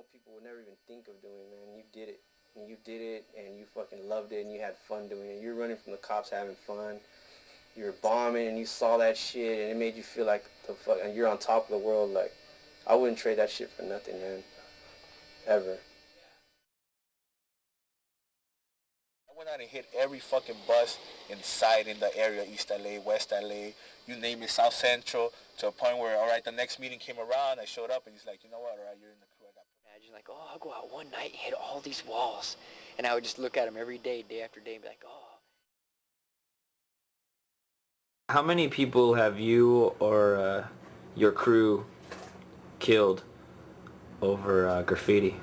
normal people would never even think of doing, man. You did it. And you did it, and you fucking loved it, and you had fun doing it. You're running from the cops having fun. You were bombing, and you saw that shit, and it made you feel like the fuck, and you're on top of the world. Like, I wouldn't trade that shit for nothing, man. Ever. I went out and hit every fucking bus inside in the area, East LA, West LA, you name it, South Central, to a point where, all right, the next meeting came around, I showed up, and he's like, you know what, all right, you're in the crew, I got Imagine like, oh, I'll go out one night and hit all these walls. And I would just look at them every day, day after day, and be like, oh. How many people have you or your crew killed over graffiti?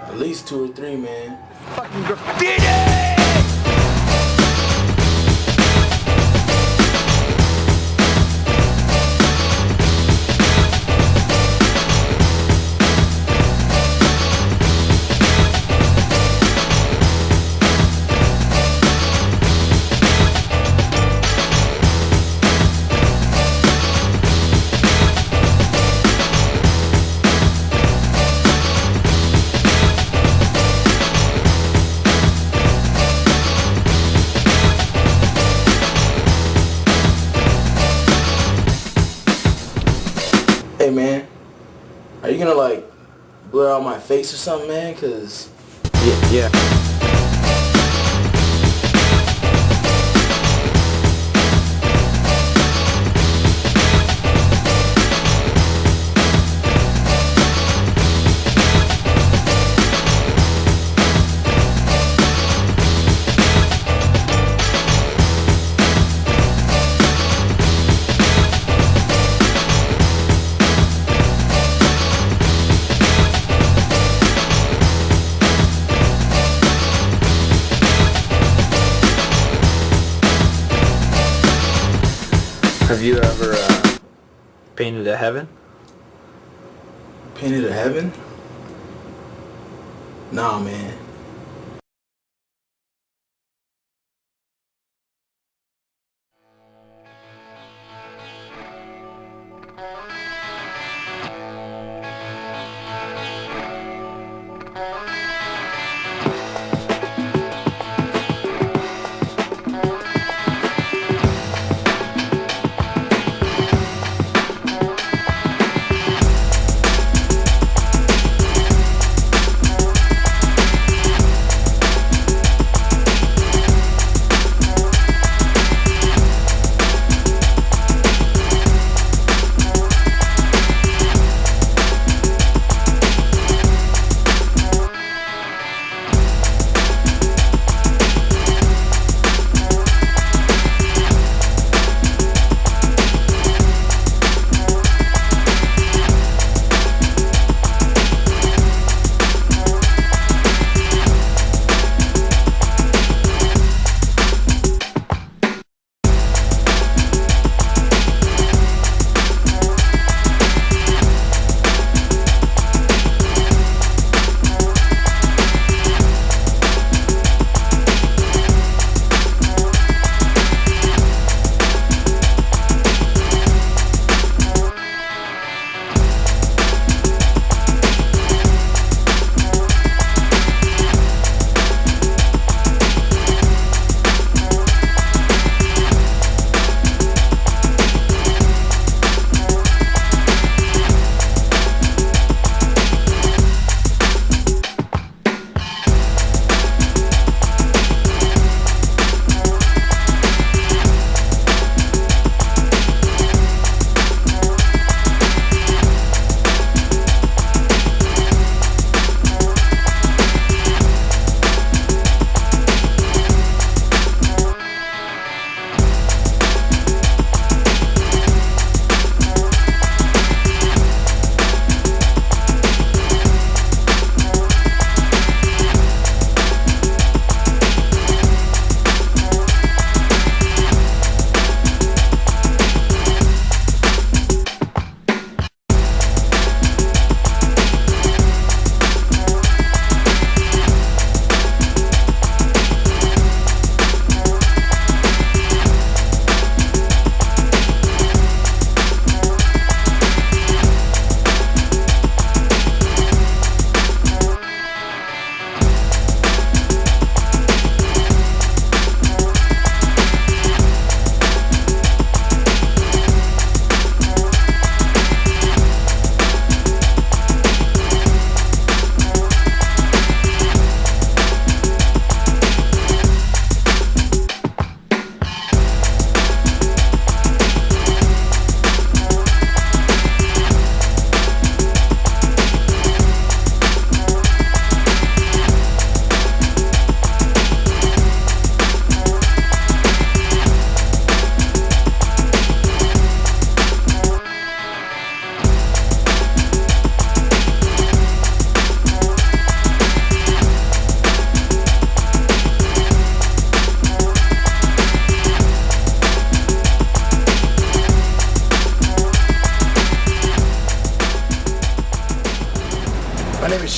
At least 2 or 3, man. Fucking graffiti! Hey, man, are you gonna, like, blur out my face or something, man? Cause... Yeah. Have you ever painted a heaven? Painted a heaven? Nah, man.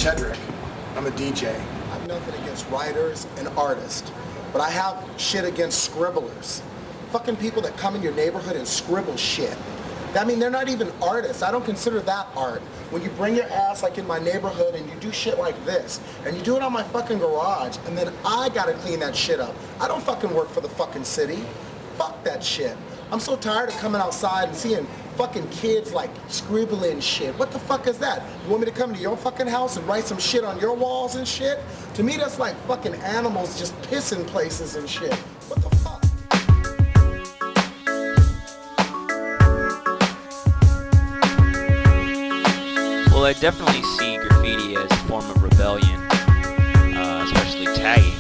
Shedrick. I'm a DJ. I have nothing against writers and artists, but I have shit against scribblers. Fucking people that come in your neighborhood and scribble shit. I mean, they're not even artists. I don't consider that art. When you bring your ass like in my neighborhood and you do shit like this, and you do it on my fucking garage, and then I gotta clean that shit up. I don't fucking work for the fucking city. Fuck that shit. I'm so tired of coming outside and seeing fucking kids like scribbling shit. What the fuck is that? You want me to come to your fucking house and write some shit on your walls and shit? To me, that's like fucking animals just pissing places and shit. What the fuck? Well, I definitely see graffiti as a form of rebellion, especially tagging.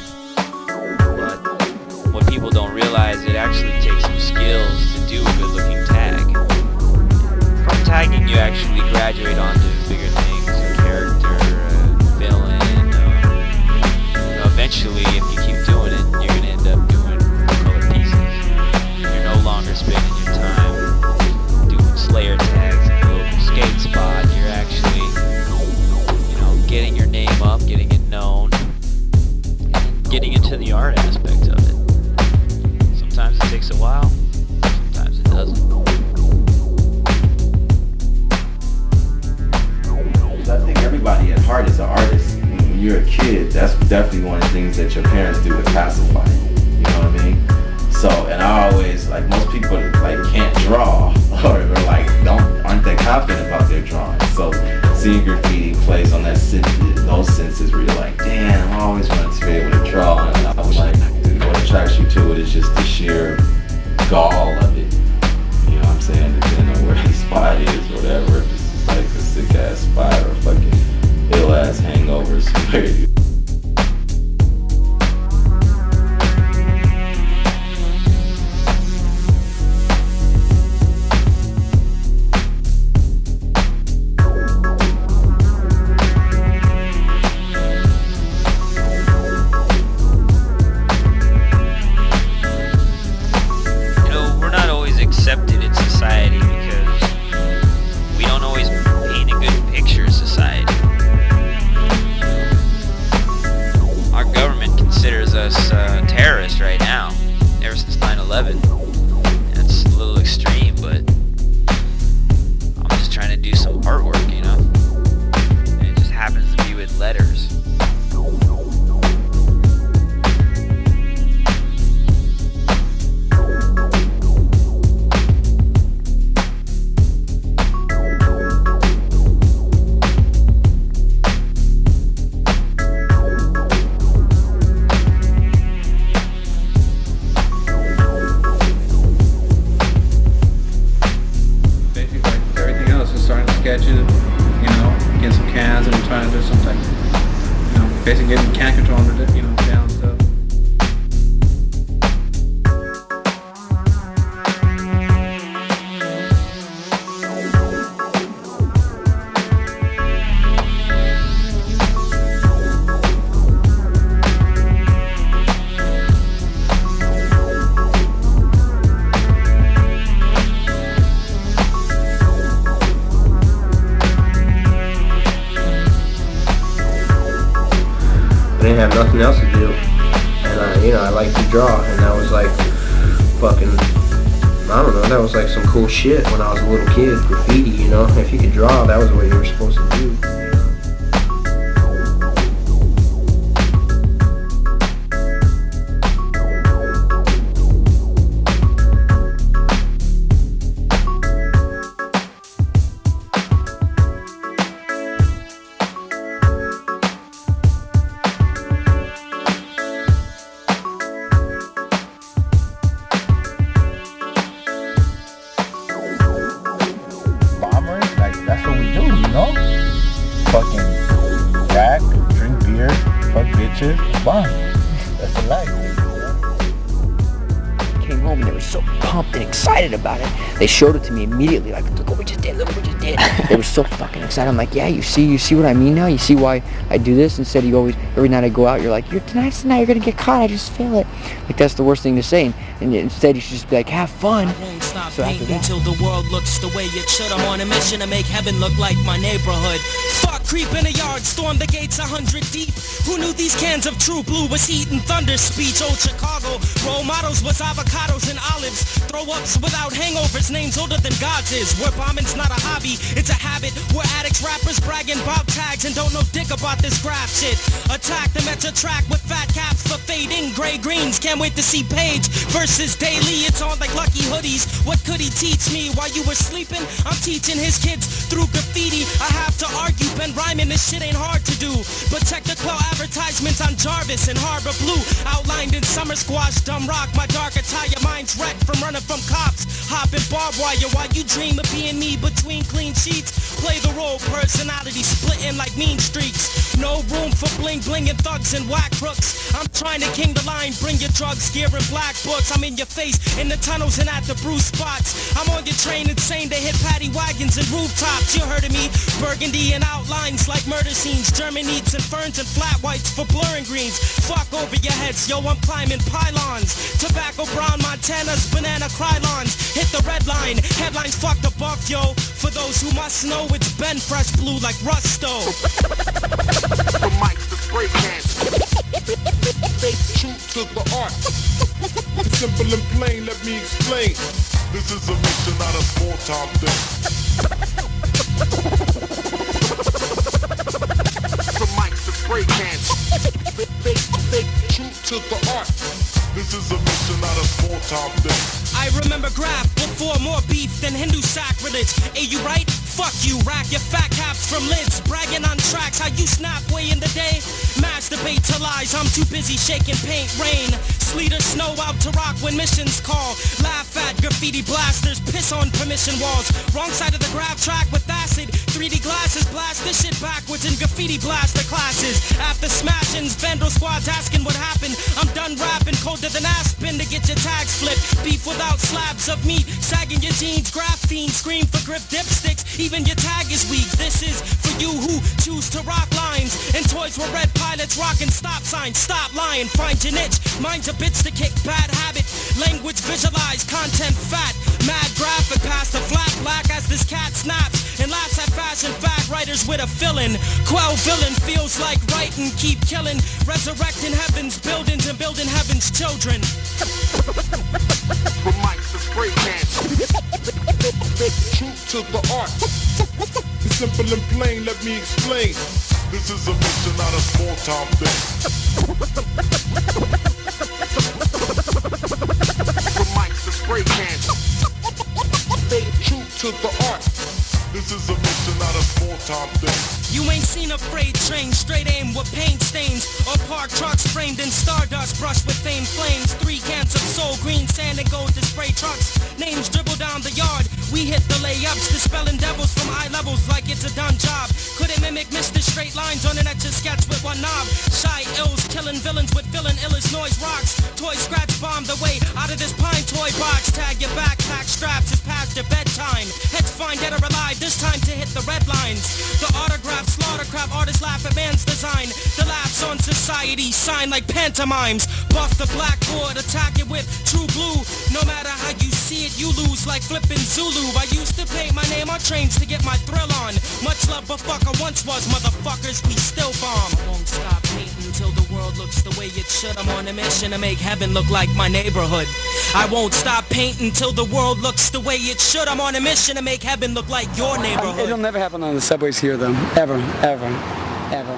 But what people don't realize, it actually takes some skills to do a good-looking tag. From tagging, you actually graduate onto bigger things, character, fill-in. Eventually, if you keep doing it, you're going to end up doing color pieces. You're no longer spending your time doing Slayer tags at the local skate spot. You're actually, getting your name up, getting it known, and getting into the art aspect of it. Sometimes it takes a while, sometimes it doesn't. I think everybody at heart is an artist. When you're a kid, that's definitely one of the things that your parents do to pacify you. You know what I mean? So, and I always, like, most people, like, can't draw, or aren't that confident about their drawing. So, seeing graffiti plays on those senses where you're like, damn, I always wanted to be able to draw. And I was like, dude, what attracts you to it is just the sheer gall of it. You know what I'm saying? Depending on where the spot is or whatever. If it's just like a sick ass spot or a fucking ill ass hangover somewhere. Accepted in society because we don't always paint a good picture of society. Our government considers us terrorists right now, ever since 9/11. That's a little extreme, but I'm just trying to do some artwork, and it just happens to be with letters. Sketches, get some cans and trying to do something, basically getting can control under down stuff. I didn't have nothing else to do, and I like to draw, and that was like fucking, I don't know, that was like some cool shit when I was a little kid. Graffiti, if you could draw, that was what you were supposed to do. That's what we do, Fucking crack, drink beer, fuck bitches, bomb. That's the life. Came home and they were so pumped and excited about it. They showed it to me immediately, like, look what we just did, look what we just did. it. They were so fucking excited. I'm like, yeah, you see what I mean now? You see why I do this? Instead, you always, every night I go out, you're like, tonight's the night you're gonna get caught. I just feel it. Like, that's the worst thing to say. And instead, you should just be like, have fun. I won't stop painting until the world looks the way it should. I'm on a mission to make heaven look like my neighborhood. Fuck, creep in a yard, storm the gates 100 deep. Who knew these cans of True Blue was eating thunder speech? Old Chicago, role models was avocados and olives. Throw-ups without hangovers, names older than God's is. Where bombing's not a hobby, it's a habit. We're addicts, rappers bragging about tags and don't know dick about this Graff shit. Attack them at your track with fat caps for fading gray greens. Can't wait to see Page versus Daily. It's on like lucky hoodies. What could he teach me while you were sleeping? I'm teaching his kids through graffiti. I have to argue, been rhyming, this shit ain't hard to do. But check the claw advertisements on Jarvis and Harbor Blue. Outlined in summer squash, dumb rock, my dark attire. Mind's wrecked from running from cops. Hopping barbed wire while you dream of being me between clean sheets. Play the role, personality splitting like mean streaks. No room for bling bling and thugs and whack crooks. I'm trying to king the line, bring your drugs, gear and black books. I'm in your face, in the tunnels and at the bruise spots. I'm on your train insane to hit paddy wagons and rooftops. You heard of me, burgundy and outlines like murder scenes. German needs and ferns and flat whites for blurring greens. Fuck over your heads, yo, I'm climbing pylons. Tobacco brown Montanas, banana krylons. Hit the red line, headlines fucked above, yo. For those who must know, it's Ben Fresh Blue like Rusto. From mics to spray cans. Stay true to the art. Simple and plain, let me explain. This is a mission, not a small-time thing. From mics to spray cans. Stay true to the art. This is a mission, not a small-time thing. I remember Graff before more beef than Hindu sacrilege. Hey, you right? Fuck you, rack your fat caps from lids. Bragging on tracks, how you snap way in the day. Masturbate to lies, I'm too busy shaking paint rain. Sleet or snow out to rock when missions call. Laugh at graffiti blasters, piss on permission walls. Wrong side of the Graff track with acid. 3D glasses, blast this shit backwards in graffiti blaster classes. After smashings, Vandal squads asking what happened. I'm done rapping, colder than Aspen to get your tags flipped. Beef without slabs of meat, sagging your jeans. Graff fiends scream for grip dipsticks. Even your tag is weak. This is for you who choose to rock lines. And toys were red pilots rocking stop signs. Stop lying, find your niche. Mine's a bitch to kick, bad habit. Language visualize, content fat. Mad graphic past the flat black as this cat snaps. And laughs at fashion fat writers with a fill-in. Quell villain feels like writing, keep killing. Resurrecting heaven's buildings and building heaven's children. From mics to spray cans. True to the art. Simple and plain, let me explain. This is a mission, not a small-time thing. From mics to spray cans. Stay true to the art. This is a mission, not a small-time thing. You ain't seen a freight train, straight aim with paint stains. Or parked trucks framed in stardust, brushed with famed flames. 3 cans of soul green sand and gold to spray trucks. Names dribble down the yard. We hit the layups, dispelling devils from eye levels like it's a done job. Couldn't mimic Mr. Straight Lines on an etch sketch with one knob. Shy ills, killing villains with villain illest noise rocks. Toy scratch bomb the way out of this pine toy box. Tag your backpack straps, it's past your bedtime. Heads fine, dead or alive, this time to hit the red lines. The autograph, slaughter crap, artists laugh at man's design. The laughs on society, sign like pantomimes. Buff the blackboard, attack it with true blue. No matter how you see it, you lose like flipping Zulu. I used to paint my name on trains to get my thrill on. Much love but fuck I once was, motherfuckers, we still bomb. I won't stop painting until the world looks the way it should. I'm on a mission to make heaven look like my neighborhood. I won't stop painting until the world looks the way it should. I'm on a mission to make heaven look like your neighborhood. It'll never happen on the subways here though. Ever, ever, ever.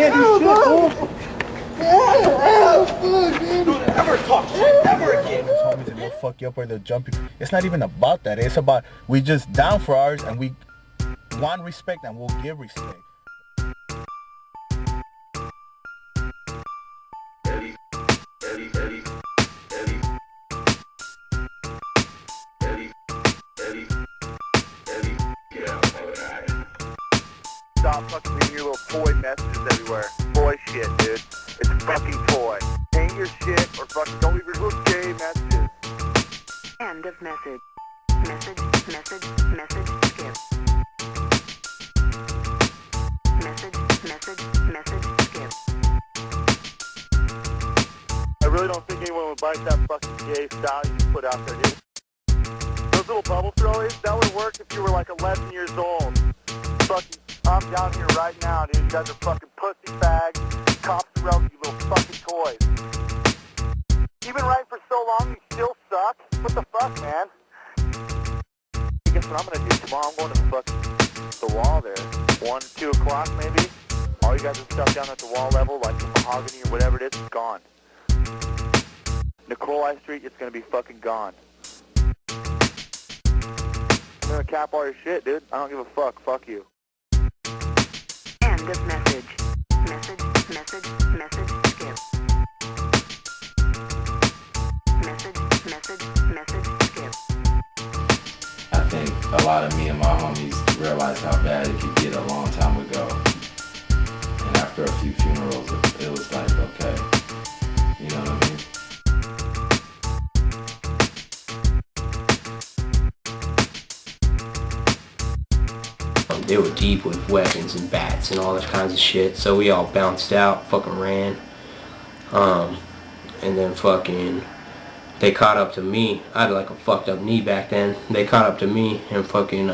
can't do shit, fool. Don't ever talk shit ever again. Homies, and they'll fuck you up or they'll jump you. It's not even about that. It's about we just down for ours and we want respect and we'll give respect. Stop fucking leaving your little toy messages everywhere. Boy shit, dude. It's fucking toy. Paint your shit or fucking don't leave your little gay messages. End of message. Message skip. Message skip. I really don't think anyone would bite that fucking gay style you put out there, dude. Those little bubble throwies, that would work if you were like 11 years old. Fucking, I'm down here right now, dude. You guys are fucking pussy bags. Cops around you little fucking toys. You've been writing for so long, you still suck? What the fuck, man? Guess what I'm gonna do tomorrow? I'm going to the wall there. 1, 2 o'clock maybe. All you guys are stuff down at the wall level, like the mahogany or whatever it is gone. Nikolai Street, it's gonna be fucking gone. I'm gonna cap all your shit, dude. I don't give a fuck. Fuck you. End of message. Message skip. Message skip. I think a lot of me and my homies realized how bad it could get a long time ago. And after a few funerals, it was like, okay, you know what I mean? They were deep with weapons and bats and all this kinds of shit, so we all bounced out, fucking ran, and then fucking they caught up to me. I had like a fucked up knee back then. They caught up to me and fucking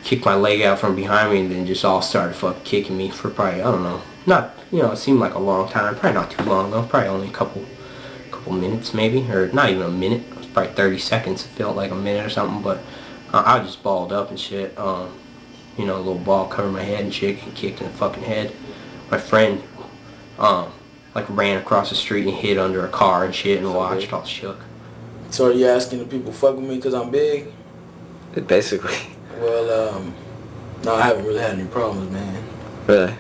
kicked my leg out from behind me, and then just all started fucking kicking me for probably, I don't know, not, you know, it seemed like a long time, probably not too long though, probably only a couple minutes maybe, or not even a minute. It was probably 30 seconds. It felt like a minute or something, but I was just balled up and shit. You know, a little ball covered my head and shit, and kicked in the fucking head. My friend, like ran across the street and hid under a car and shit and watched, all shook. So are you asking the people fuck with me because I'm big? Basically. Well, no, I haven't really had any problems, man. Really?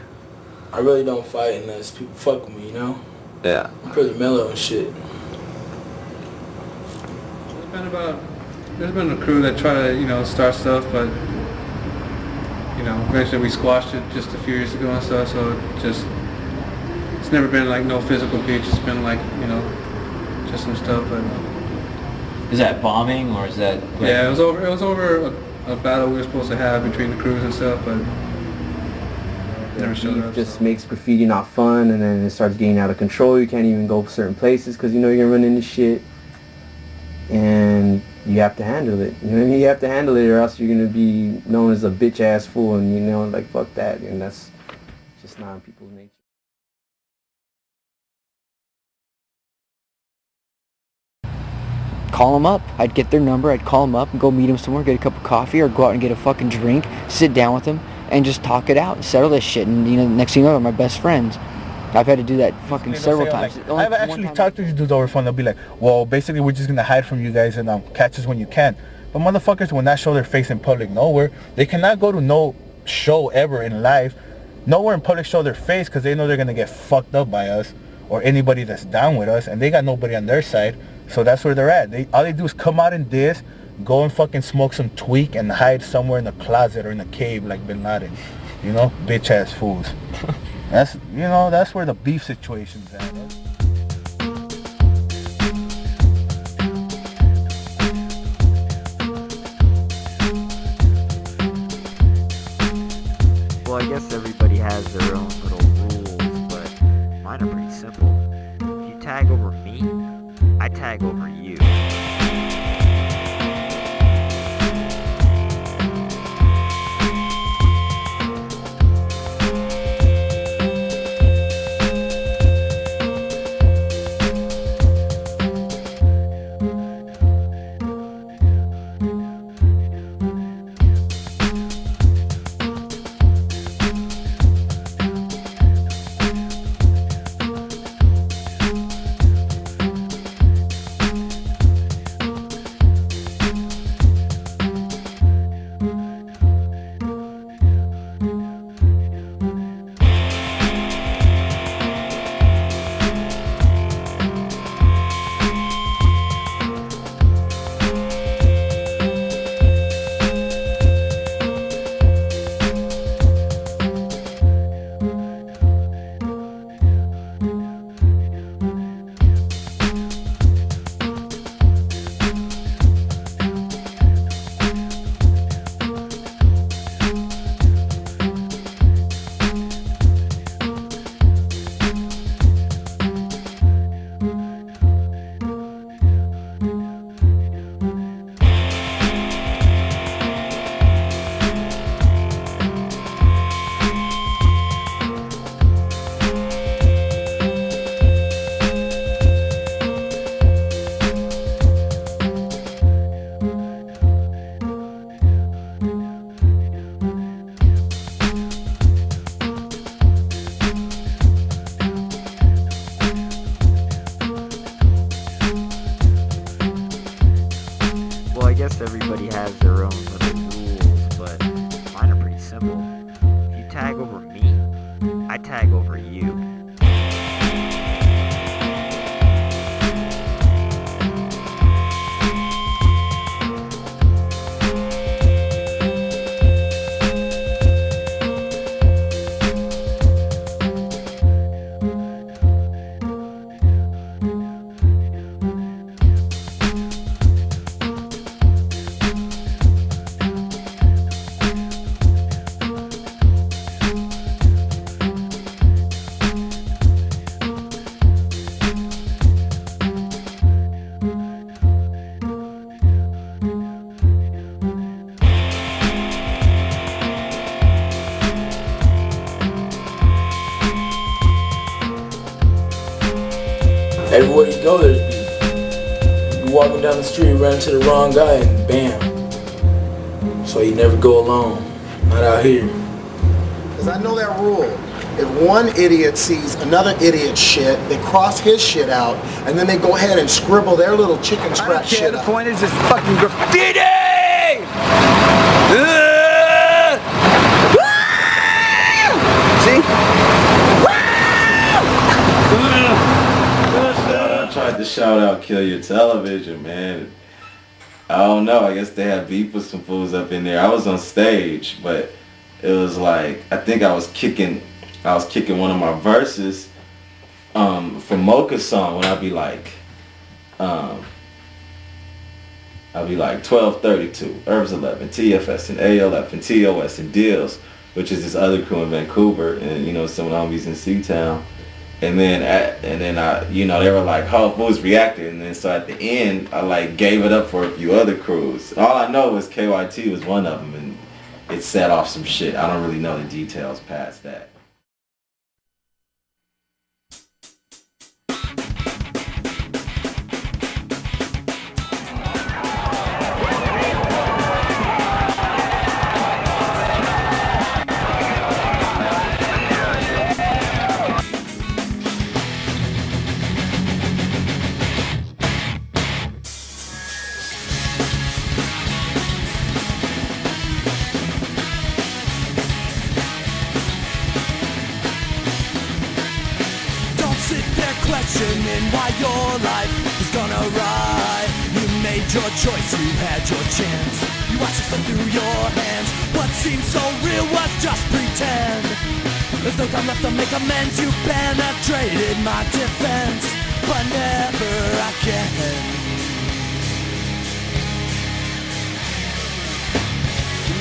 I really don't fight unless people fuck with me, you know? Yeah. I'm pretty mellow and shit. There's been a crew that try to, you know, start stuff, but you know, eventually we squashed it just a few years ago and stuff, so it's never been like no physical beef, it's been like, you know, just some stuff, but... Is that bombing, or is that... Like, yeah, it was over a battle we were supposed to have between the crews and stuff, but never showed up. Just makes graffiti not fun, and then it starts getting out of control. You can't even go certain places because you know you're gonna run into shit, and you have to handle it. You know what I mean? You have to handle it, or else you're gonna be known as a bitch ass fool, and you know, like fuck that, and that's just not in people's nature. Call them up. I'd get their number. I'd call them up and go meet them somewhere, get a cup of coffee, or go out and get a fucking drink, sit down with them, and just talk it out and settle this shit. And you know, next thing you know, they're my best friends. I've had to do that fucking several times. Like, I've actually talked to these dudes over phone. They'll be like, well, basically we're just going to hide from you guys and catch us when you can. But motherfuckers will not show their face in public nowhere. They cannot go to no show ever in life. Nowhere in public show their face because they know they're going to get fucked up by us or anybody that's down with us. And they got nobody on their side. So that's where they're at. All they do is come out in this, go and fucking smoke some tweak and hide somewhere in the closet or in a cave like Bin Laden. You know? Bitch ass fools. That's, you know, that's where the beef situation's at. Well, I guess everybody has their own little rules, but mine are pretty simple. If you tag over me, I tag over you. guess everybody has their own little rules, but mine are pretty simple. If you tag over me, I tag over you. Everywhere you go, there's beef. You walking down the street, run into the wrong guy, and bam. So you never go alone. Not out here. Because I know that rule. If one idiot sees another idiot shit, they cross his shit out, and then they go ahead and scribble their little chicken scratch shit The up. point is, it's fucking graffiti! See? I tried to shout out Kill Your Television, man. I don't know, I guess they had beef with some fools up in there. I was on stage, but it was like, I think I was kicking one of my verses from Mocha's song when I'd be like 1232, Herbs 11, TFS and ALF and TOS and Deals, which is this other crew in Vancouver, and you know, some homies in C-Town. And then they were like, "Oh, fools reacted," and then so at the end, I like gave it up for a few other crews. All I know is KYT was one of them, and it set off some shit. I don't really know the details past that. Questioning why your life is gonna ride. You made your choice, you had your chance. You watched it slip through your hands. What seemed so real was just pretend. There's no time left to make amends. You penetrated my defense, but never again.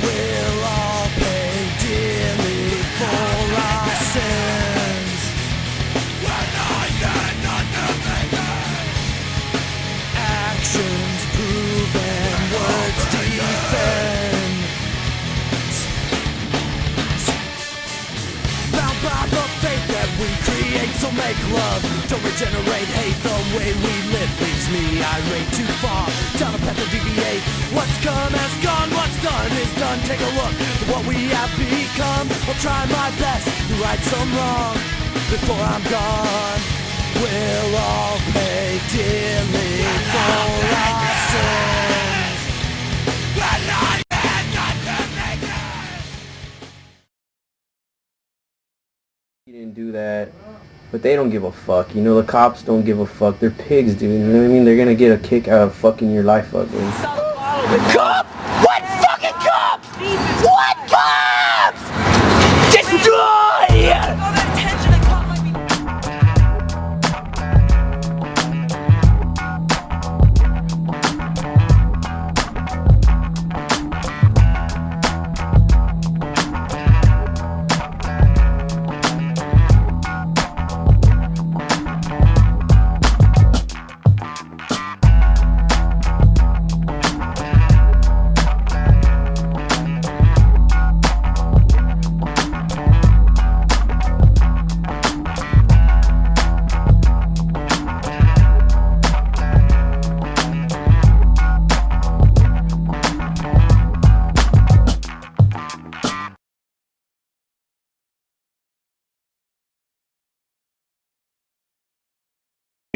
We'll all pay dearly for our sins. Actions proven, words defend. Bound by the faith that we create, so make love, don't regenerate hate. The way we live leaves me irate too far down a path to deviate. What's come has gone, what's done is done. Take a look at what we have become. I'll try my best to right some wrong before I'm gone. We'll all pay dearly for our sins. You didn't do that, but they don't give a fuck. You know, the cops don't give a fuck. They're pigs, dude. You know what I mean? They're gonna get a kick out of fucking your life up, dude. Cop! What fucking cops? What cops? Destroy!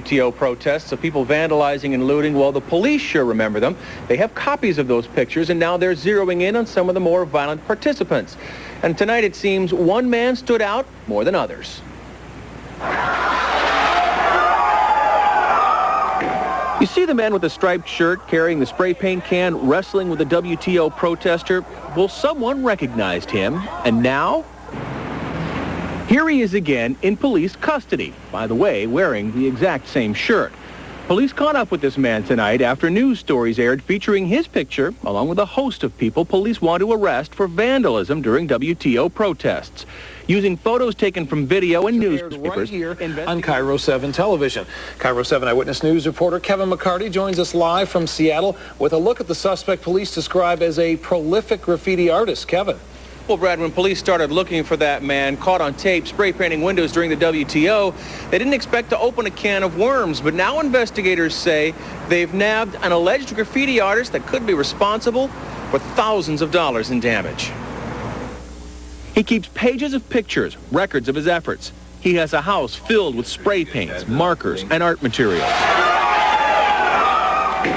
WTO protests of people vandalizing and looting. Well, the police sure remember them. They have copies of those pictures, and now they're zeroing in on some of the more violent participants. And tonight it seems one man stood out more than others. You see the man with the striped shirt carrying the spray paint can wrestling with a WTO protester? Well, someone recognized him, and now here he is again in police custody, by the way, wearing the exact same shirt. Police caught up with this man tonight after news stories aired featuring his picture, along with a host of people police want to arrest for vandalism during WTO protests. Using photos taken from video and newspapers. Right here on Cairo 7 television. Cairo 7 Eyewitness News reporter Kevin McCarty joins us live from Seattle with a look at the suspect police describe as a prolific graffiti artist. Kevin. Well, Brad, when police started looking for that man caught on tape spray painting windows during the WTO, they didn't expect to open a can of worms. But now investigators say they've nabbed an alleged graffiti artist that could be responsible for thousands of dollars in damage. He keeps pages of pictures, records of his efforts. He has a house filled with spray paints, markers, and art materials.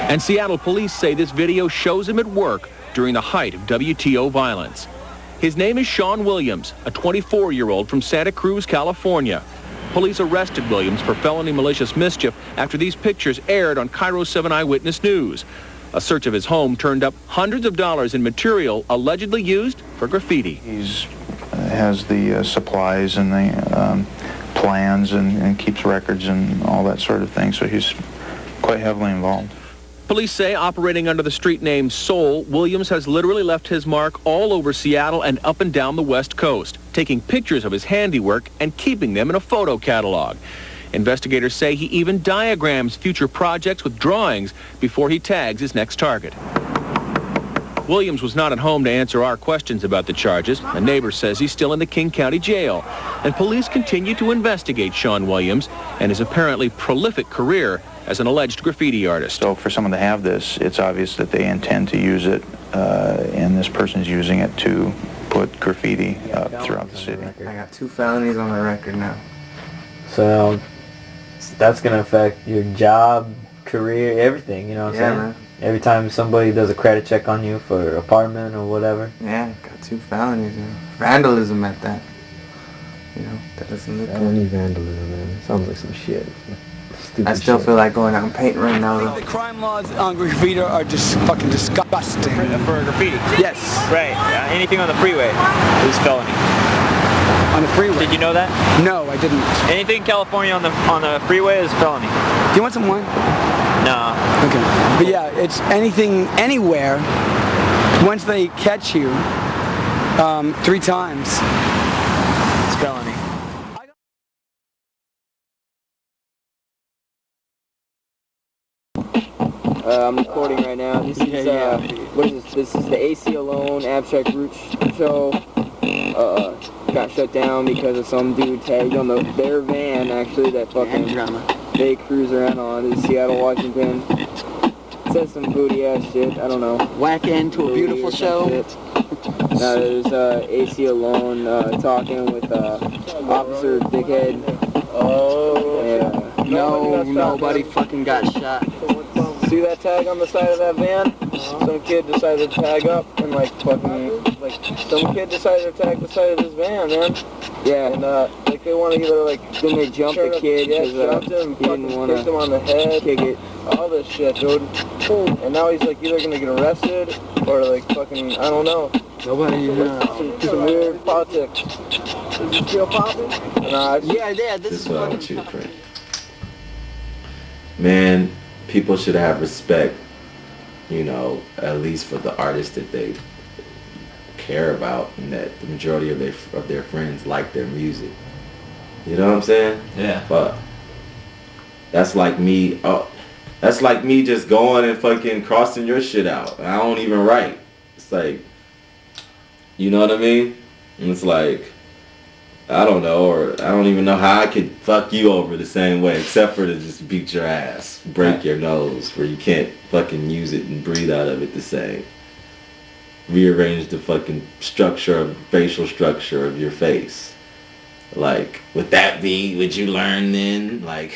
And Seattle police say this video shows him at work during the height of WTO violence. His name is Sean Williams, a 24-year-old from Santa Cruz, California. Police arrested Williams for felony malicious mischief after these pictures aired on Cairo 7 Eyewitness News. A search of his home turned up hundreds of dollars in material allegedly used for graffiti. He has the supplies and the plans and keeps records and all that sort of thing, so he's quite heavily involved. Police say, operating under the street name Soul, Williams has literally left his mark all over Seattle and up and down the West Coast, taking pictures of his handiwork and keeping them in a photo catalog. Investigators say he even diagrams future projects with drawings before he tags his next target. Williams was not at home to answer our questions about the charges. A neighbor says he's still in the King County Jail. And police continue to investigate Sean Williams and his apparently prolific career as an alleged graffiti artist. So for someone to have this, it's obvious that they intend to use it, and this person's using it to put graffiti up throughout the city. I got 2 felonies on my record now. So that's going to affect your job, career, everything, you know what I'm saying? Man. Every time somebody does a credit check on you for apartment or whatever. Yeah, got 2 felonies, man. Vandalism at that. You know, that doesn't look Felony vandalism, man. Sounds like some shit. Stupid I still shit. feel like going out and painting right now, though. The crime laws on graffiti are just fucking disgusting. For graffiti? Yes. Right. Anything on the freeway is felony. On the freeway? Did you know that? No, I didn't. Anything in California on the freeway is felony. Do you want some wine? No. Okay. But yeah, it's anything, anywhere, once they catch you 3 times, it's felony. I'm recording right now. This is what is this? This is the AC Alone Abstract Roots show. Got shut down because of some dude tagged on their van, actually, that fucking they cruise around on. This is Seattle, Washington. It says some booty ass shit. I don't know. Whack into a beautiful show. Now there's AC Alone talking with Officer Dickhead. Oh. Yeah. No, nobody fucking got shot. See that tag on the side of that van? Some kid decided to tag up and some kid decided to tag the side of this van, man. Yeah. And they want to either then they jumped the kid because he didn't want to kick him on the head, kick it. All this shit, dude. And now he's either gonna get arrested or fucking, I don't know. Nobody Some weird politics. Is this still popping? Nah, yeah, this is what I want you to pray. Man, people should have respect, you know, at least for the artists that they care about, and that the majority of their friends like their music. You know what I'm saying? Yeah. But that's like me. That's like me just going and fucking crossing your shit out. I don't even write. It's like, you know what I mean? And it's like, I don't know, or I don't even know how I could fuck you over the same way, except for to just beat your ass, break your nose, where you can't fucking use it and breathe out of it the same. Rearrange the fucking facial structure of your face. Like, would you learn then? Like...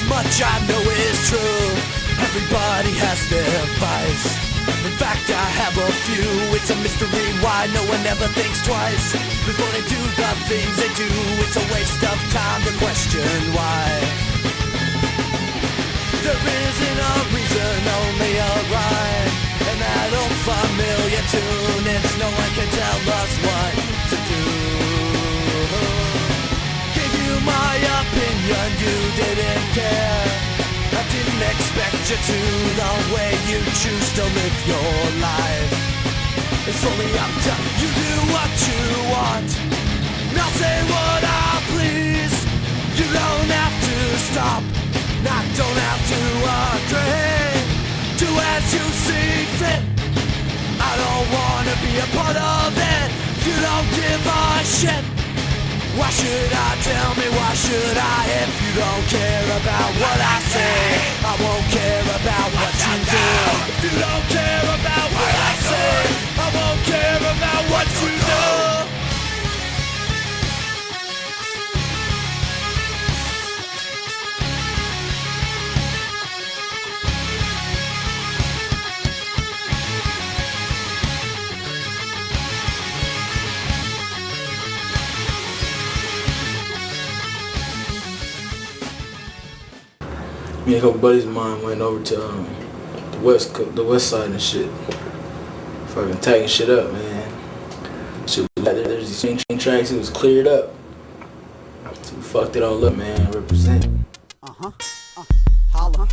much I know is true. Everybody has their vice. In fact, I have a few. It's a mystery why no one ever thinks twice before they do the things they do. It's a waste of time to question why. There isn't a reason, only a rhyme, and that old familiar tune. It's no one can tell us what to do. Gave you my opinion, you didn't care. I didn't expect you to. The way you choose to live your life, it's only up to you. Do what you want, I'll say what I please. You don't have to stop, I don't have to agree. Do as you see fit. I don't wanna be a part of it. You don't give a shit. Why should I? Tell me why should I? If you don't care about what I say, I won't care about what you do. If you don't care about what I say, I won't care about what you do. Me and a couple buddies of mine went over to the west side and shit. Fucking tagging shit up, man. Shit, there's these chain tracks, it was cleared up. So we fucked it all up, man. Represent. Holla.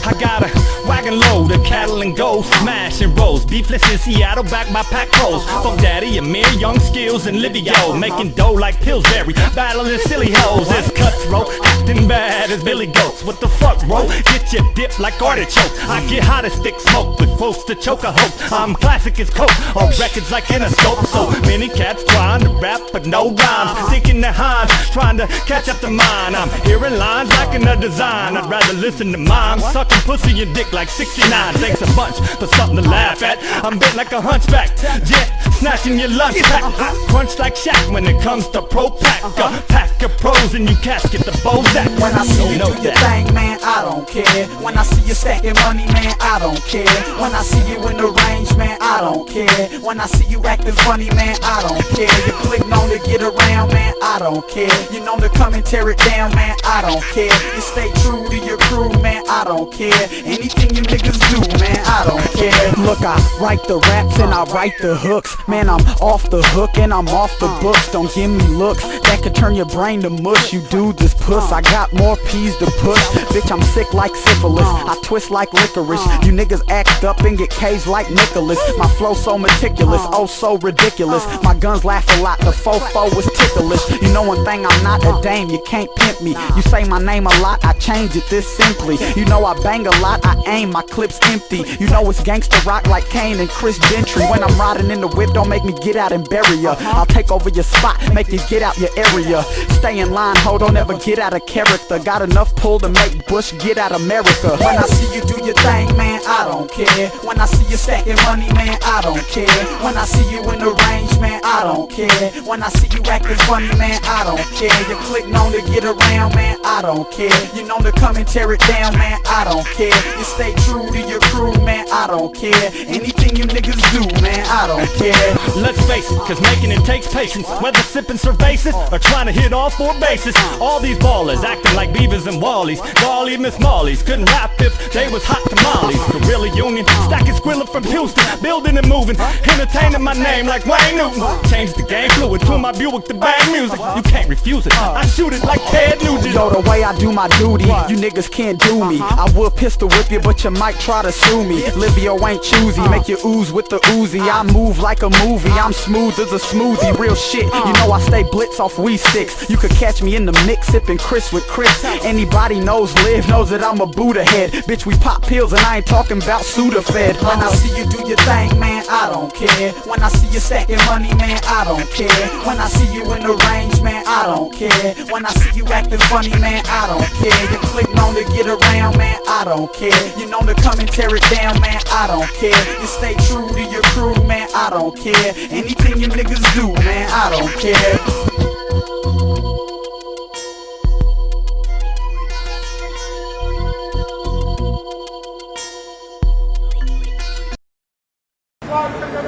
I got a wagon load of cattle and gold, smashing rolls. Beefless in Seattle, backed by pack holes. Fuck Daddy, Amir, Young Skills, and Livio. Making dough like Pillsbury, battling silly hoes. It's cutthroat, acting bad as Billy Goats. What the fuck, bro? Get your dip like artichoke. I get hot as thick smoke with folks to choke a hope. I'm classic as coke, on records like Interscope. So many cats trying to rap, but no rhymes. Thinking they're Hans, trying to catch up to mine. I'm hearing lines lacking a design. I'd rather listen to mine. Sucking pussy and dick like 69. Thanks a bunch for something to laugh at. I'm bent like a hunchback, jet snatching your lunch pack. I crunch like Shaq when it comes to pro pack. A pack of pros and you cats get the Bozak. When I see you do your thing, man, I don't care. When I see you stacking money, man, I don't care. When I see you in the range, man, I don't care. When I see you acting funny, man, I don't care. You click known to get around, man, I don't care. You know to come and tear it down, man, I don't care. You stay true to your crew, man, I don't care. Anything you niggas do, man, I don't care. Look, I write the raps and I write the hooks. Man, I'm off the hook and I'm off the books. Don't give me looks that could turn your brain to mush. You do this puss, I got more peas to push. Bitch, I'm sick like syphilis, I twist like licorice. You niggas act up and get caged like Nicholas. My flow so meticulous, oh so ridiculous. My guns laugh a lot, the fofo was ticklish. You know one thing, I'm not a dame, you can't pimp me. You say my name a lot, I change it this simply. You know I bang a lot, I aim, my clips empty. You know it's gangsta rock like Kane and Chris Gentry. When I'm riding in the whip, don't make me get out and bury ya. I'll take over your spot, make you get out your area. Stay in line, ho, don't ever get out of character. Got enough pull to make Bush get out America. When I see you do your thing, man, I don't care. When I see you stacking money, man, I don't care. When I see you in the range, man, I don't care. When I see you acting funny, man, I don't care. You click known to get around, man, I don't care. You know to come and tear it down, man, I don't care. You stay true to your crew, man, I don't care. Anything you niggas do, man, I don't care. Let's face it, cause making it takes patience. Whether sipping cervezas or trying to hit all four bases. All these ballers acting like Beavers and Wallies. Golly, Miss Mollies couldn't rap if they was hot tamales. Gorilla Union, stacking Skrilla from Houston. Building and moving, entertaining my name like Wayne Newton. Change the game fluid to my Buick to bang music. You can't refuse it, I shoot it like Ted Nugent. Yo, the way I do my duty, you niggas can't do me. I would pistol whip you, but you might try to sue me. Livio ain't choosy, make you ooze with the Uzi. I move like a movie, I'm smooth as a smoothie. Real shit, you know I stay blitz off weed sticks. You could catch me in the mix, sipping Chris with Chris. Anybody knows Liv, knows that I'm a Buddha head. Bitch, we pop pills and I ain't talking about Sudafed. When I see you do your thing, man, I don't care. When I see you stacking money, man, I don't care. When I see you in the range, man, I don't care. When I see you acting funny, man, I don't care. You click known to get around, man, I don't care. You known to come and tear it down, man, I don't care. You stay true to your crew, man, I don't care. Anything you niggas do, man, I don't care.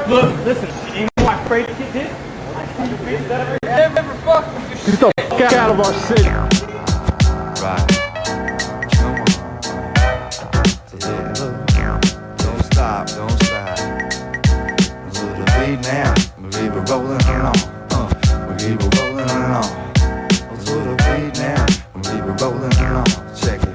Look, listen, you know why crazy kid did? Never fuck with your shit. Get the fuck out of our city. Right. Come on. Yeah. Don't stop, don't stop. To the beat now. We keep it rolling along. We keep it rolling along. To the beat now. We keep it rolling along. Check it.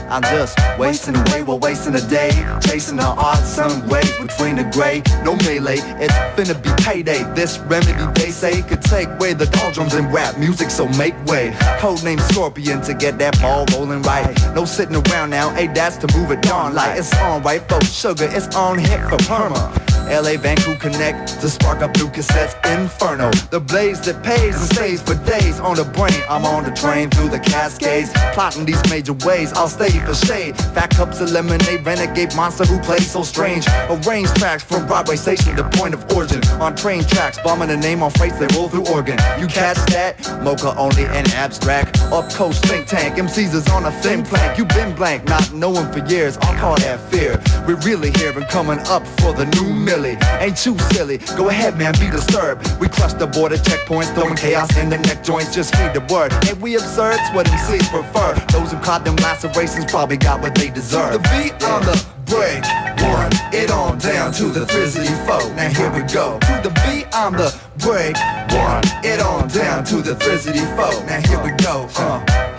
I'm just wasting away while wasting a day. Chasing the odd sun waves between the gray. No melee, it's finna be payday. This remedy they say could take away the doldrums in rap music, so make way. Codename Scorpion to get that ball rolling right. No sitting around now, that's to move it darn light. It's on right for sugar, it's on hit for perma. LA Vancouver connect to spark up new cassettes. Inferno, the blaze that pays and stays for days on the brain. I'm on the train through the Cascades, plotting these major ways. I'll stay for shade. Fat cups of lemonade, renegade monster who plays so strange. Arrange tracks from Broadway station to point of origin. On train tracks, bombing the name on freights they roll through Oregon. You catch that? Mocha only and abstract. Up coast think tank, MCs is on a thin plank. You been blank, not knowing for years. I'll call that fear. We're really here and coming up for the new Millie. Ain't too silly, go ahead man, be disturbed. We crush the border checkpoints, throwing chaos in the neck joints. Just feed the word, ain't we absurd? It's what MCs prefer. Those who caught them lacerations probably got what they deserve. The beat on the break, one, it on down to the Frizzly folk. Now here we go. To the beat on the break, one, it on down to the Frizzly folk. Now here we go.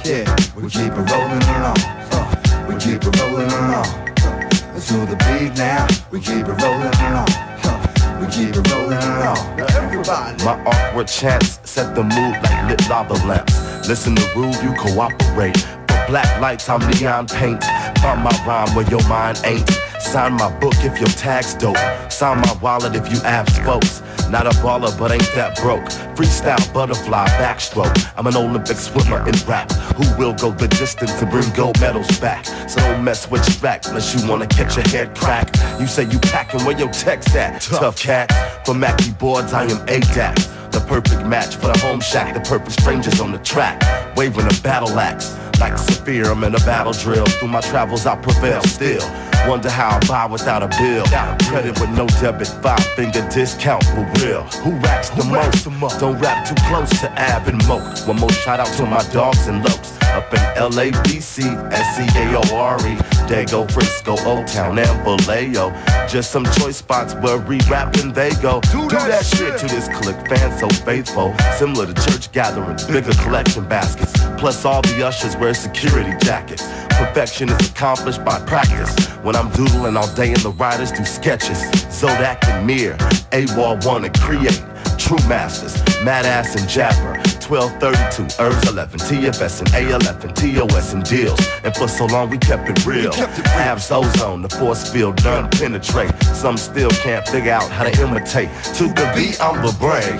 Yeah, we keep it rolling along. We keep it rolling along. To the beat now, we keep it rolling along. We keep it rolling along. Now everybody. My awkward chants set the mood like lit lava lamps. Listen to rude, you cooperate. For black lights, I'm neon paint. Find my rhyme where your mind ain't. Sign my book if your tag's dope. Sign my wallet if you abs folks. Not a baller, but ain't that broke. Freestyle, butterfly, backstroke. I'm an Olympic swimmer in rap who will go the distance to bring gold medals back. So don't mess with your back unless you wanna catch your head crack. You say you packing, where your text at? Tough cat. For Mackie boards, I am ADAC. The perfect match for the home shack. The perfect strangers on the track. Waving a battle axe. Like Saphir, I'm in a battle drill. Through my travels, I prevail still. Wonder how I buy without a bill. Credit with no debit, 5-finger discount for real. Who raps the most? Don't rap too close to Ab and Moke. One more shout out to my dogs and lokes. Up in LA, BC, SCAORE. Dago, Frisco, Old Town, and Vallejo. Just some choice spots where re-rapping they go. Do that shit to this click, fans so faithful. Similar to church gatherings, bigger collection baskets. Plus all the ushers wear security jackets. Perfection is accomplished by practice. When I'm doodling all day and the writers do sketches. Zodak and Mir, AWOL wanna create. True masters, Mad Ass and Jabber. 1232, Urs 11, TFS and ALF and TOS and deals. And for so long we kept it real. Abs ozone, the force field none penetrate. Some still can't figure out how to imitate. To the beat, I'm the break.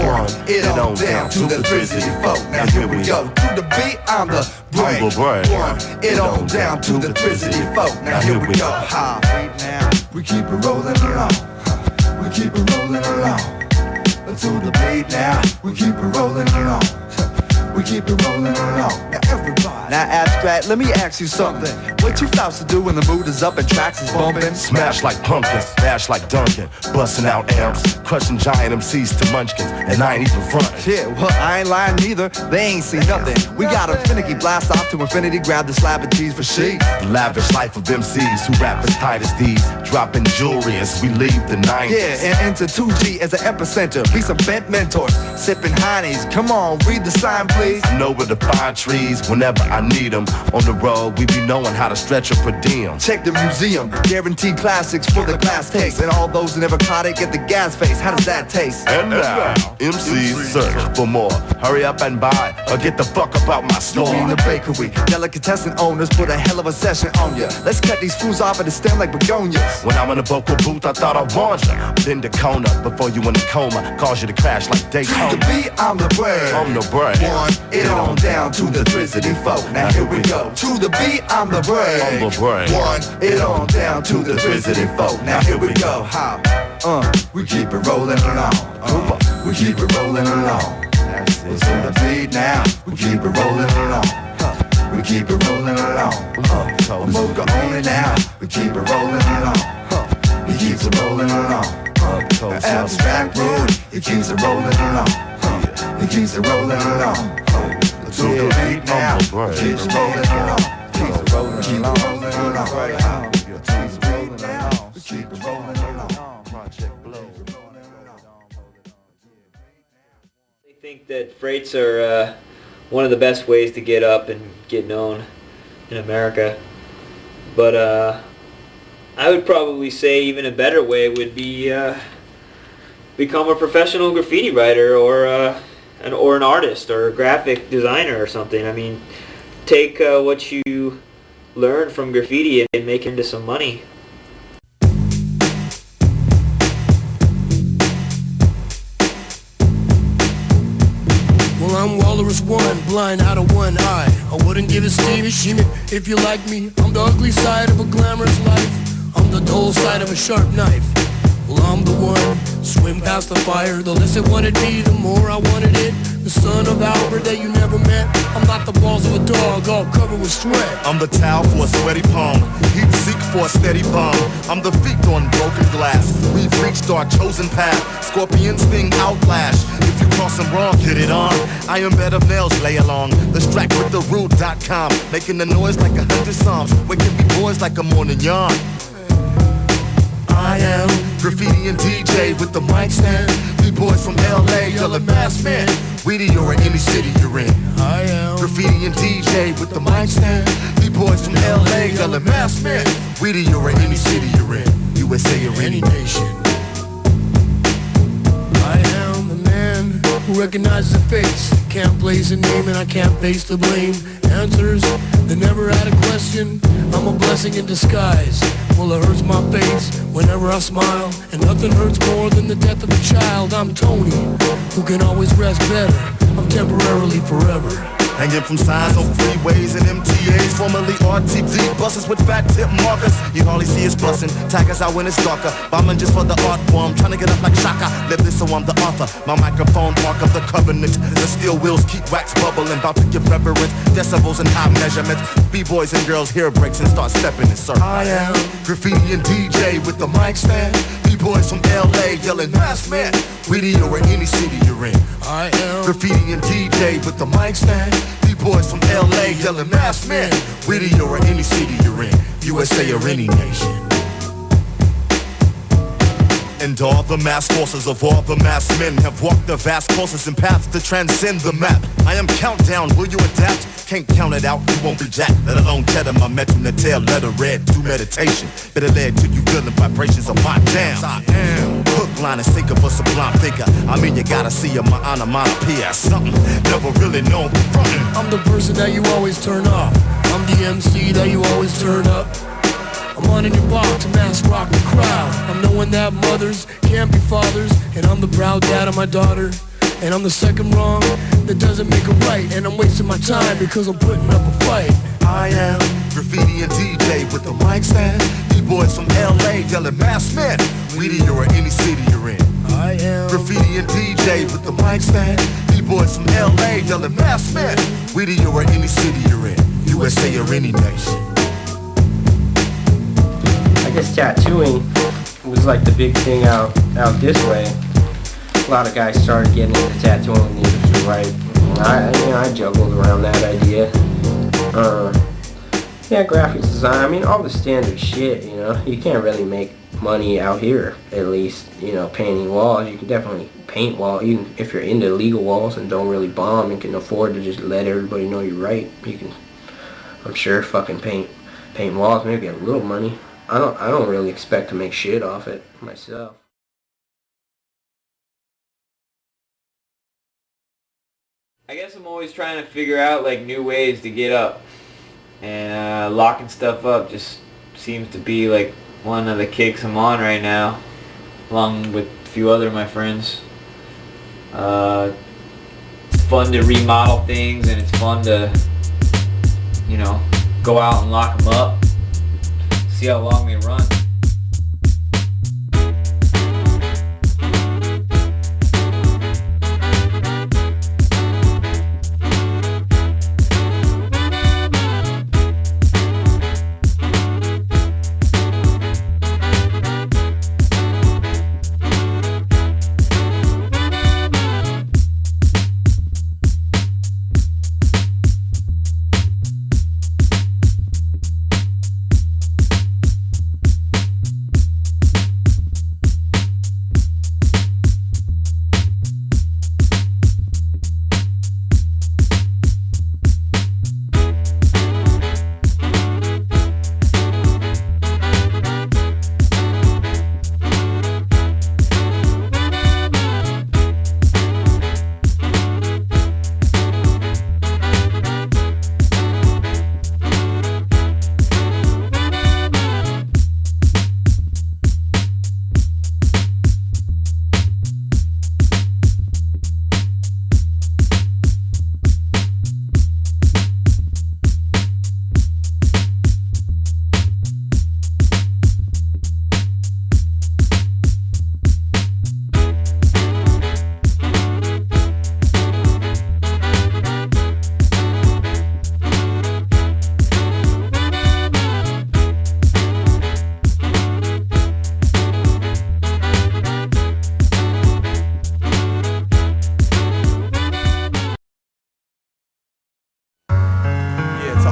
One, it on down to the Frizzly folk. Now here we go. To the beat, I'm the break. One, it on down to the Frizzly folk. Now here we go. Ha, now we keep it rolling along. We keep it rolling along. To the beat now, we keep it rolling along. We keep it rolling along. Now everybody. Now abstract, let me ask you something. What you flouts to do when the mood is up and tracks is bumping? Smash like pumpkins, bash like Duncan. Busting out amps, crushing giant MCs to munchkins. And I ain't even frontin'. Yeah, well I ain't lying neither. They ain't seen nothing. We got a finicky blast off to infinity. Grab the slab of cheese for she. The lavish life of MCs who rap as tight as these. Dropping jewelry as we leave the 90s. Yeah, and into 2G as an epicenter. Be some bent mentors, sipping honeys. Come on, read the sign please. I know where to find trees whenever I I need them. On the road, we be knowing how to stretch a per diem. Check the museum, guaranteed classics for the class taste. And all those who never caught it get the gas face. How does that taste? And now, MCs search for more. Hurry up and buy, or get the fuck up out my store. In the bakery, delicatessen owners put a hell of a session on ya. Let's cut these fools off at the stem like begonias. When I'm in a vocal booth, I thought I warned ya. Then the Kona, before you in a coma, cause you to crash like Daytona. To the beat, I'm the brain. I'm the brain. One, it on down to the Thrizzity folk. Now here we go. To the beat, I'm the brain. I'm the brain. One, it on down to the Thrizzity folk. Now here we go. How? We keep it rolling along. We keep it rolling along. It's to the beat now. We keep it rolling along. We keep it rolling along. Mocha on it now. We keep it rolling along. He keeps it rolling along. Abstract rude. He keeps it rolling along. He keeps it rolling along. To the beat now. Keeps it rolling along. Keeps it rolling along. Keep it rolling along. They think that freights are one of the best ways to get up and get known in America. But I would probably say even a better way would be become a professional graffiti writer or an artist or a graphic designer or something. I mean, take what you learn from graffiti and make it into some money. Well, I'm Walrus One, blind out of one eye. I wouldn't give a steamy shimmy if you like me. I'm the ugly side of a glamorous life. I'm the dull side of a sharp knife. Well, I'm the one, swim past the fire. The less it wanted me, the more I wanted it. The son of Albert that you never met. I'm not the balls of a dog, all covered with sweat. I'm the towel for a sweaty palm. Heat seek for a steady bomb. I'm the feet on broken glass. We've reached our chosen path. Scorpion sting outlash. If you cross them wrong, get it on. I am bed of nails, lay along. The strike with the rude.com. Making the noise like 100 psalms. Waking me boys like a morning yawn. I am graffiti and DJ with the mic stand. B-boys from LA, yelling mask man. Weedy or in any city you're in. I am graffiti and DJ with the mic stand. B-boys from LA, yelling mask man. Weedy or in any city you're in. USA or any nation. I am the man who recognizes a face. Can't place a name and I can't face the blame. Answers that never had a question. I'm a blessing in disguise. Well, it hurts my face whenever I smile. And nothing hurts more than the death of a child. I'm Tony, who can always rest better. I'm temporarily forever. Hanging from signs on freeways and MTAs, formerly RTD buses with fat tip markers. You hardly see us bustin', tigers out when it's darker. Bombing just for the art form, trying to get up like Shaka. Live this so I'm the author, my microphone mark of the covenant. The steel wheels keep wax bubbling, about to give reverence. Decibels and high measurements. B-boys and girls hear breaks and start stepping in circles. I am graffiti and DJ with the mic stand. B-boys from LA yelling mask man. Weedy or in any city you're in. I am graffiti and DJ with the mic stand. B-boys from LA yelling mask man. Weedy or in any city you're in. USA or any nation. And all the mass forces of all the mass men have walked the vast courses and paths to transcend the map. I am countdown, will you adapt? Can't count it out, you won't be jacked. Let alone tether my metal tail, letter read through meditation. Better led till you feel the vibrations of my jams. I am hook, line, and sinker for sublime thinker. I mean you gotta see a onomatopoeia, something never really known frontin'. I'm the person that you always turn off. I'm the MC that you always turn up. I'm on in your box to mass rock the crowd. I'm knowing that mothers can't be fathers. And I'm the proud dad of my daughter. And I'm the second wrong that doesn't make it right. And I'm wasting my time because I'm putting up a fight. I am graffiti and DJ with the mic stand. B-boys from LA yelling mask man. Weedy or in any city you're in. I am graffiti and DJ with the mic stand. B-boys from LA yelling mask man. Weedy or in any city you're in. USA or any nation. I guess tattooing was like the big thing out this way. A lot of guys started getting into tattooing in the industry, right? I juggled around that idea. Yeah, graphics design. I mean, all the standard shit. You can't really make money out here. At least, painting walls. You can definitely paint walls. If you're into legal walls and don't really bomb and can afford to just let everybody know you're right, you can I'm sure fucking paint walls, maybe get a little money. I don't really expect to make shit off it myself. I guess I'm always trying to figure out like new ways to get up, and locking stuff up just seems to be like one of the kicks I'm on right now, along with a few other of my friends. It's fun to remodel things, and it's fun to, you know, go out and lock them up, see how long they run.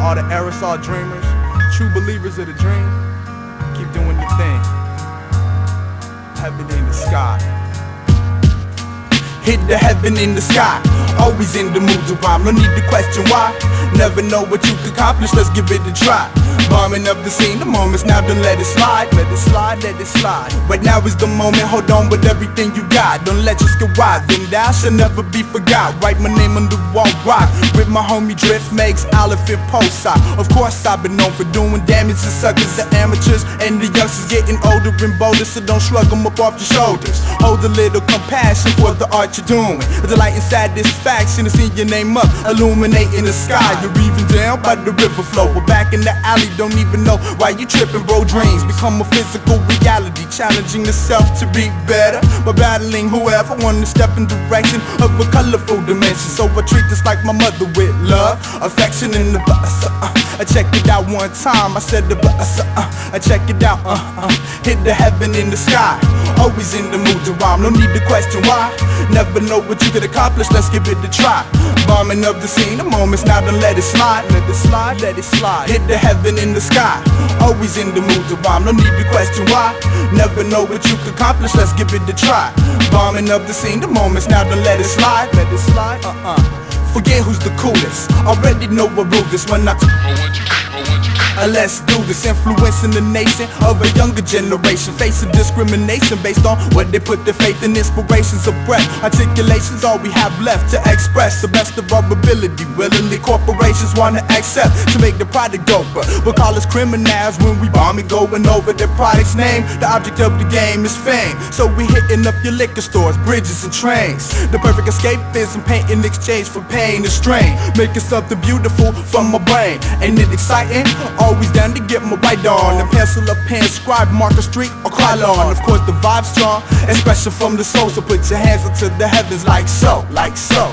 all the aerosol dreamers, true believers of the dream. Keep doing your thing. Heaven in the sky. Hit the heaven in the sky. Always in the mood to rhyme, no need to question why. Never know what you could accomplish, let's give it a try. Bombing up the scene, the moment's now, don't let it slide. Let it slide, let it slide. Right now is the moment, hold on with everything you got. Don't let your skill rise, then that shall never be forgot. Write my name on the wall, rock. With my homie Drift makes elephant post. Of course I've been known for doing damage to suckers, the amateurs and the youngsters getting older and bolder. So don't shrug them up off your shoulders. Hold a little compassion for the art you're doing. The delight and satisfaction is seeing your name up, illuminating the sky. You're even down by the river flow. We're back in the alley, don't even know why you tripping, bro. Dreams become a physical reality, challenging the self to be better, but battling whoever wanna step in direction of a colorful dimension. So I treat this like my mother with love, affection, and the bus. I check it out one time, I said the bus. I check it out, hit the heaven in the sky. Always in the mood to rhyme, no need to question why. Never know what you could accomplish, let's give it a try. Bombing up the scene, the moments now, don't let it slide. Let it slide, let it slide. Hit the heaven in the sky. Always in the mood to rhyme, no need to question why. Never know what you could accomplish, let's give it a try. Bombing up the scene, the moments now, don't let it slide. Let it slide, Forget who's the coolest. Already know what rule this when let's do this, influencing the nation of a younger generation, facing discrimination based on what they put their faith in. Inspirations of breath, articulations all we have left to express the best of our ability. Willingly corporations wanna accept to make the product doper, but call us criminals when we bomb it, going over the product's name. The object of the game is fame, so we hitting up your liquor stores, bridges and trains. The perfect escapism, paint in exchange for pain and strain, making something beautiful from my brain. Ain't it exciting? Always down to get my right on. And pencil up, pen, scribe, marker, street, or Krylon. Of course the vibe's strong, expression from the soul. So put your hands up to the heavens like so, like so.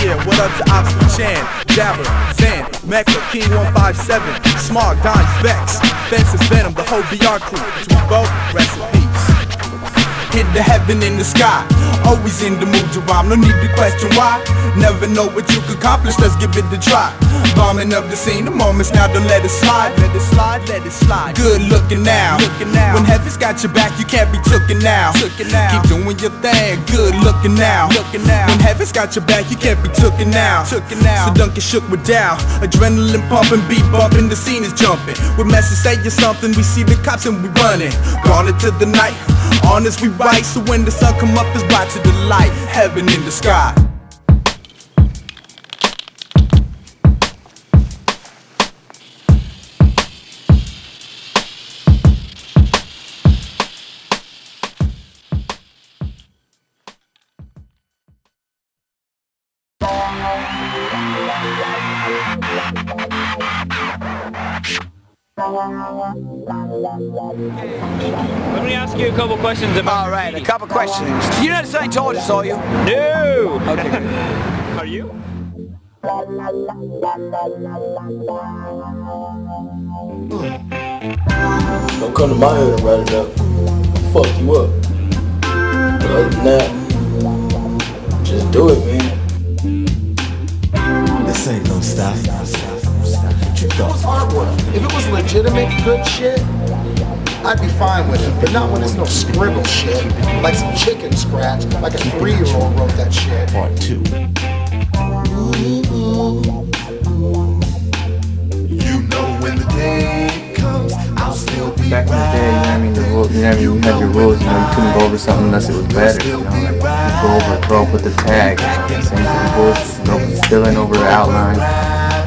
Yeah, what up to Oxford Chan, Jabber, Zen, Mecca, King 157, Smart, Don's Vex, Fences, Venom, the whole BR crew. To both, rest in peace. Hit the heaven in the sky. Always in the mood to rhyme, no need to question why. Never know what you can accomplish, let's give it a try. Bombing up the scene, the moments now, don't let it slide. Let it slide, let it slide. Good looking now. When heaven's got your back, you can't be tooken now. Keep doing your thing, good looking now. When heaven's got your back, you can't be tooken now. So don't get shook with doubt. Adrenaline pumping, beat bumping, the scene is jumping. With message say you something, we see the cops and we running. Gone into the night, honest we right. So when the sun come up, it's bright to the light. Heaven in the sky. Let me ask you a couple questions about. All right, a couple questions. You're not a Scientologist, are you? No. Okay, good. Are you? Don't come to my hood and write it up. Fuck you up. But other than that, just do it, man. This ain't no stop. It was artwork. If it was legitimate good shit, I'd be fine with it. But not when it's no scribble shit, like some chicken scratch, like a 3-year-old wrote that shit. Part 2. You know when the day comes, I'll still be back in the day, you know what I mean, the rule, you know what I mean, you had your rules, you know, you couldn't go over something unless it was better, you know, like you go over a throw, put the tag, you know, same thing, bullshit, go filling over the outline.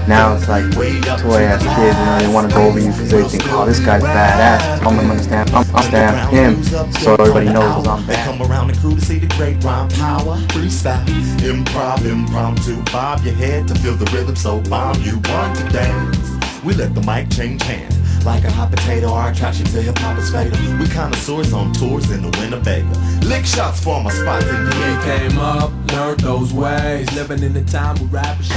Now it's like toy ass kids, you know, they want to go over you because they think, oh, this guy's badass. I'm gonna stand him, so everybody knows I'm bad. Come around the crew to see the great rhyme power, freestyle, improv, impromptu, bob your head to feel the rhythm, so bomb you want to dance. We let the mic change hands. Like a hot potato, our attraction to hip-hop is fatal. We connoisseurs on tours in the Winnebago. Lick shots for my spots in Diego. Came up, learned those ways, living in the time with rappers.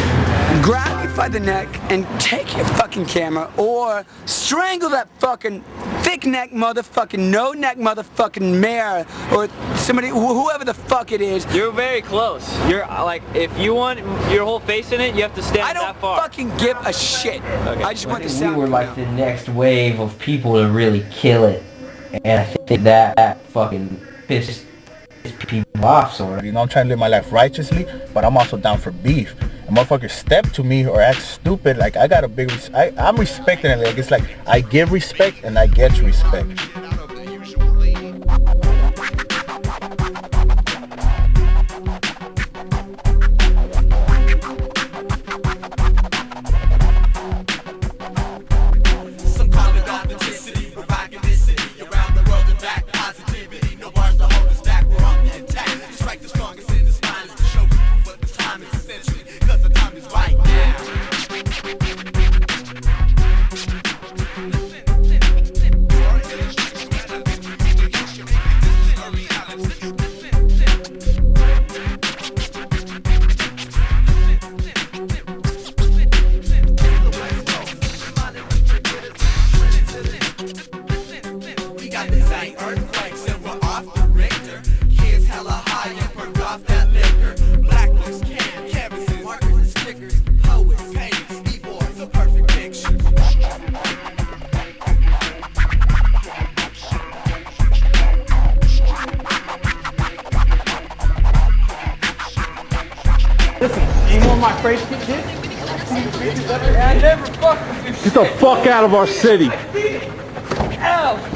Grab me by the neck and take your fucking camera, or strangle that fucking thick neck motherfucking no neck motherfucking mayor, or somebody, whoever the fuck it is. You're very close. You're like, if you want your whole face in it, you have to stand that far. I don't fucking give a shit. Okay. I just want to We sound. were like the next wave of people to really kill it, and I think that fucking pissed people off, sort of. You know, I'm trying to live my life righteously, but I'm also down for beef. And motherfuckers step to me or act stupid, like I got a big, I'm respecting it. Like it's like I give respect and I get respect. Get the fuck out of our city. Ow!